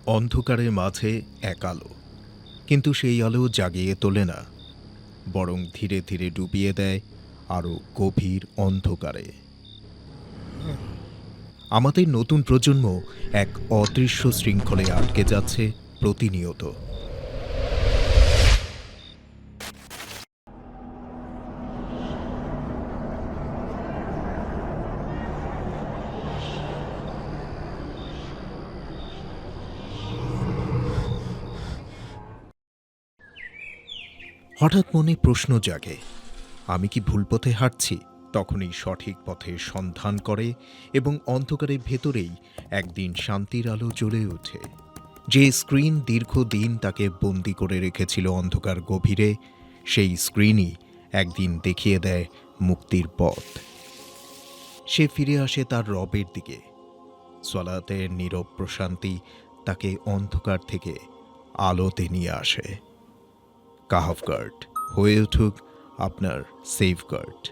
অন্ধকারের মাঝে এক আলো, কিন্তু সেই আলো জাগিয়ে তোলে না, বরং ধীরে ধীরে ডুবিয়ে দেয় আরও গভীর অন্ধকারে। আমাদের নতুন প্রজন্ম এক অদৃশ্য শৃঙ্খলে আটকে যাচ্ছে প্রতিনিয়ত। হঠাৎ মনে প্রশ্ন জাগে, আমি কি ভুল পথে হাঁটছি? তখনই সঠিক পথের সন্ধান করে এবং অন্ধকারের ভেতরেই একদিন শান্তির আলো জ্বলে ওঠে। যে স্ক্রিন দীর্ঘদিন তাকে বন্দি করে রেখেছিল অন্ধকার গভীরে, সেই স্ক্রিনই একদিন দেখিয়ে দেয় মুক্তির পথ। সে ফিরে আসে তার রবের দিকে। সলাতের নীরব প্রশান্তি তাকে অন্ধকার থেকে আলোতে নিয়ে আসে। কাহাফ গার্ড হয়ে উঠুক আপনার সেফগার্ড।